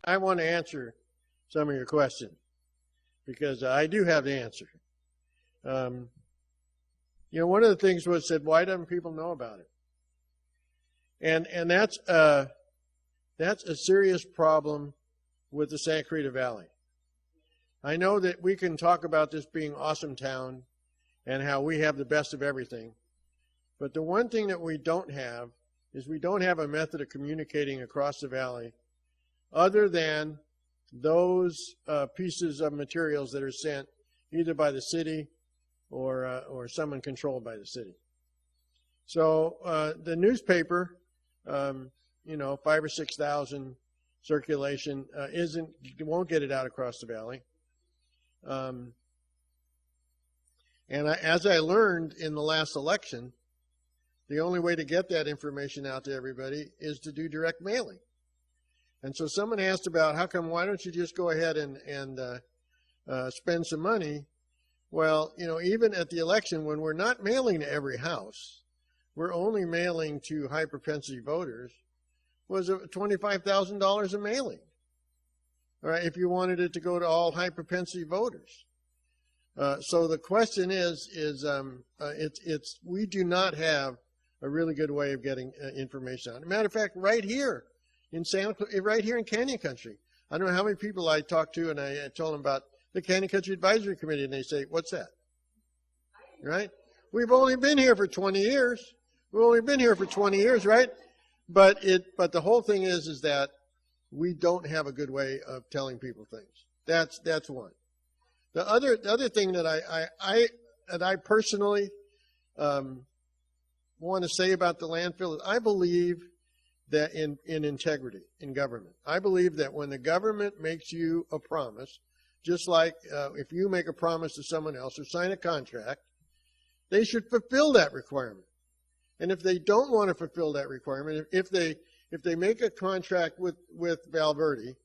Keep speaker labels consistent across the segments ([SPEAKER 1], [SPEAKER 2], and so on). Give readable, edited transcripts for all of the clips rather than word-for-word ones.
[SPEAKER 1] I want to answer some of your questions because I do have the answer. You know, one of the things was said, why don't people know about it? And that's a serious problem with the Santa Clarita Valley. I know that we can talk about this being awesome town and how we have the best of everything, but the one thing that we don't have is we don't have a method of communicating across the valley other than those pieces of materials that are sent either by the city or someone controlled by the city. So the newspaper, you know, 5,000 or 6,000 circulation won't get it out across the valley. As I learned in the last election, the only way to get that information out to everybody is to do direct mailing. And so someone asked about why don't you just go ahead and spend some money? Well, you know, even at the election, when we're not mailing to every house, we're only mailing to high propensity voters, was $25,000 a mailing. All right, if you wanted it to go to all high propensity voters. So the question is we do not have a really good way of getting information out. As a matter of fact, right here in Canyon Country, I don't know how many people I talked to, and I told them about the Canyon Country Advisory Committee, and they say, "What's that?" Right? We've only been here for 20 years. We've only been here for 20 years, right? But the whole thing is that we don't have a good way of telling people things. That's one. The other thing that I personally want to say about the landfill is I believe that in integrity in government. I believe that when the government makes you a promise, just like if you make a promise to someone else or sign a contract, they should fulfill that requirement. And if they don't want to fulfill that requirement, if they make a contract with Valverde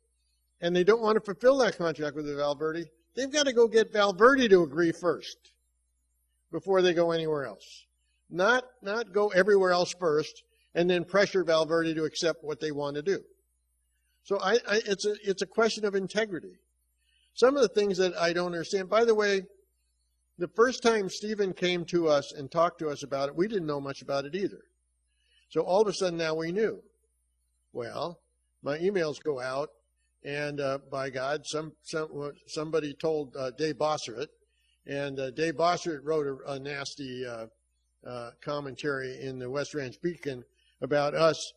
[SPEAKER 1] and they don't want to fulfill that contract with Valverde, they've got to go get Valverde to agree first before they go anywhere else. Not go everywhere else first and then pressure Valverde to accept what they want to do. So it's a question of integrity. Some of the things that I don't understand, by the way, the first time Stephen came to us and talked to us about it, we didn't know much about it either. So all of a sudden now we knew. Well, my emails go out, and by God, somebody told Dave Bossert, and Dave Bossert wrote a nasty commentary in the West Ranch Beacon about us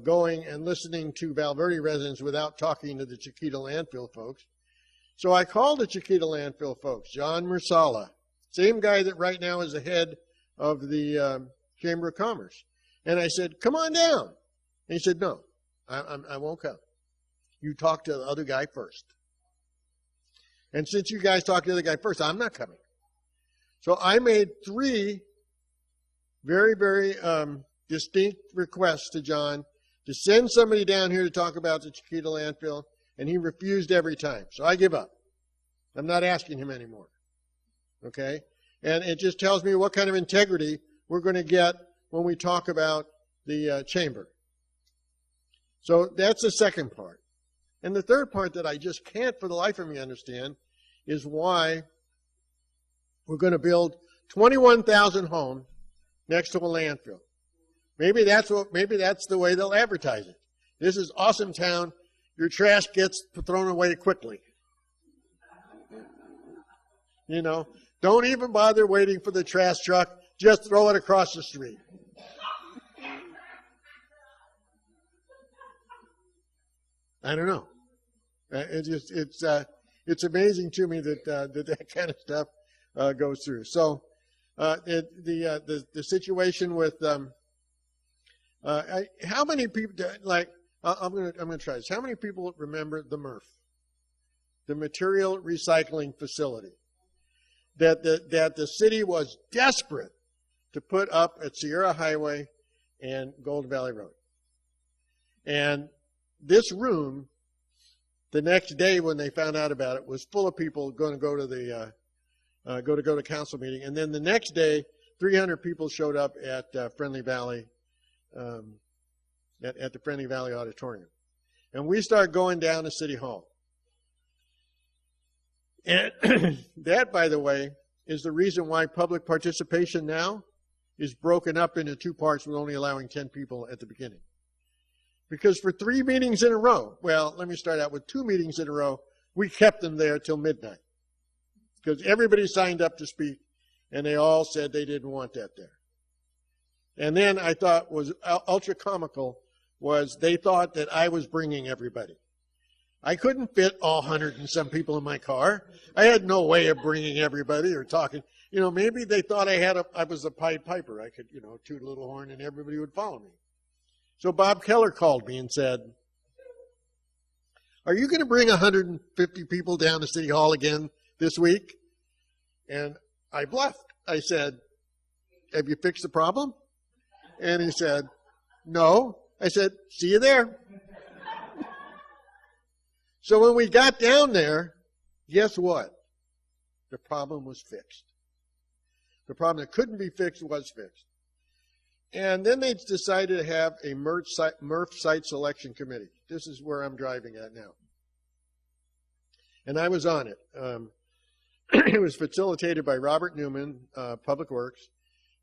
[SPEAKER 1] going and listening to Valverde residents without talking to the Chiquita landfill folks. So I called the Chiquita landfill folks, John Mersala, same guy that right now is the head of the Chamber of Commerce. And I said, "Come on down." And he said, "No, I won't come. You talk to the other guy first. And since you guys talked to the other guy first, I'm not coming." So I made 3 very, very distinct requests to John to send somebody down here to talk about the Chiquita landfill, and he refused every time. So I give up. I'm not asking him anymore. Okay? And it just tells me what kind of integrity we're going to get when we talk about the chamber. So that's the second part. And the third part that I just can't for the life of me understand is why we're going to build 21,000 homes next to a landfill. Maybe that's the way they'll advertise it. This is awesome town. Your trash gets thrown away quickly. You know, don't even bother waiting for the trash truck. Just throw it across the street. I don't know. It's amazing to me that kind of stuff goes through. So the situation with how many people I'm gonna try this. How many people remember the MRF, the Material Recycling Facility, that the city was desperate to put up at Sierra Highway and Golden Valley Road? And this room, the next day when they found out about it, was full of people going to go to the council meeting. And then the next day, 300 people showed up at Friendly Valley, at the Friendly Valley Auditorium. And we start going down to City Hall. And that, by the way, is the reason why public participation now is broken up into two parts with only allowing 10 people at the beginning. Because for 3 meetings in a row, well, let me start out with 2 meetings in a row, we kept them there till midnight. Because everybody signed up to speak, and they all said they didn't want that there. And then I thought was ultra comical was they thought that I was bringing everybody. I couldn't fit all 100 and some people in my car. I had no way of bringing everybody or talking. You know, maybe they thought I was a Pied Piper. I could, toot a little horn and everybody would follow me. So Bob Keller called me and said, "Are you going to bring 150 people down to City Hall again this week?" And I bluffed. I said, "Have you fixed the problem?" And he said, "No." I said, "See you there." So when we got down there, guess what? The problem was fixed. The problem that couldn't be fixed was fixed. And then they decided to have a MRF site selection committee. This is where I'm driving at now. And I was on it. It was facilitated by Robert Newman, Public Works,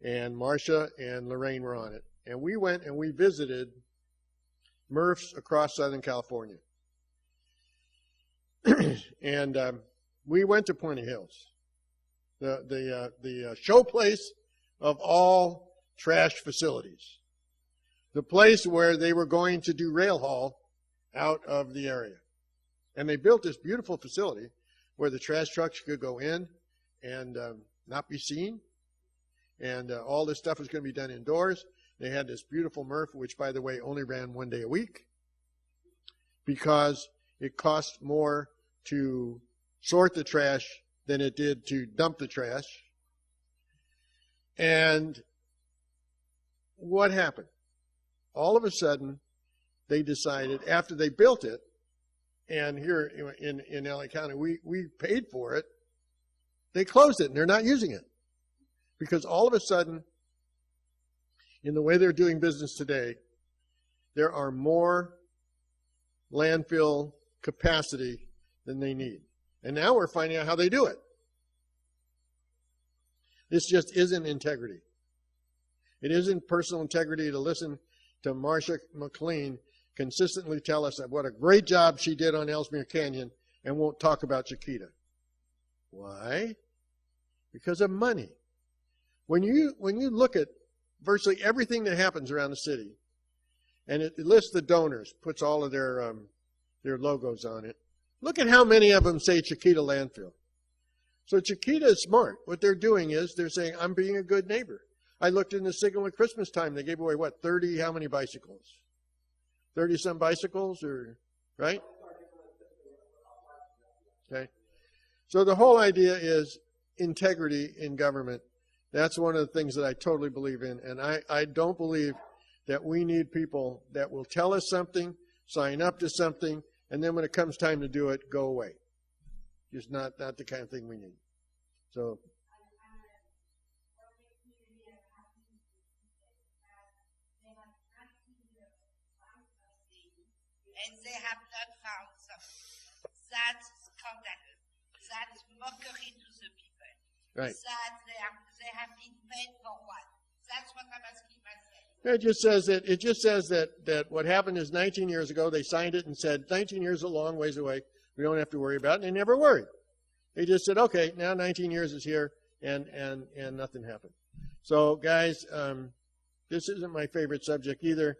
[SPEAKER 1] and Marcia and Lorraine were on it. And we went and we visited MRFs across Southern California. And we went to Pointy Hills, the showplace of all trash facilities, the place where they were going to do rail haul out of the area. And they built this beautiful facility where the trash trucks could go in and not be seen. And all this stuff was going to be done indoors. They had this beautiful MRF, which, by the way, only ran 1 day a week because it cost more to sort the trash than it did to dump the trash. And what happened? All of a sudden, they decided, after they built it, and here in LA County, we paid for it, they closed it, and they're not using it. Because all of a sudden, in the way they're doing business today, there are more landfill capacity than they need. And now we're finding out how they do it. This just isn't integrity. It isn't personal integrity to listen to Marcia McLean consistently tell us that what a great job she did on Ellesmere Canyon and won't talk about Chiquita. Why? Because of money. When you look at virtually everything that happens around the city, and it lists the donors, puts all of their logos on it, look at how many of them say Chiquita Landfill. So Chiquita is smart. What they're doing is they're saying, I'm being a good neighbor. I looked in the signal at Christmas time. They gave away, 30, how many bicycles? 30-some bicycles, or right? Okay. So the whole idea is integrity in government. That's one of the things that I totally believe in. And I don't believe that we need people that will tell us something, sign up to something, and then when it comes time to do it, go away. Just not the kind of thing we need. So.
[SPEAKER 2] And they have not found something. That's scandalous. That's mockery to the people.
[SPEAKER 1] Right.
[SPEAKER 2] That they have been paid for what? That's what I'm asking myself.
[SPEAKER 1] It just says that what happened is 19 years ago they signed it and said 19 years is a long ways away. We don't have to worry about it. And they never worried. They just said, okay, now 19 years is here, and nothing happened. So guys, this isn't my favorite subject either.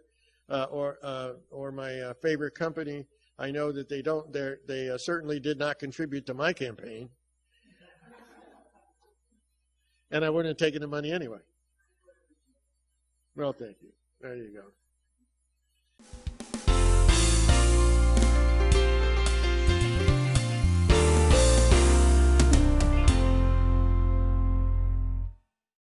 [SPEAKER 1] Or my favorite company. I know that they certainly did not contribute to my campaign. And I wouldn't have taken the money anyway. Well, thank you. There you go.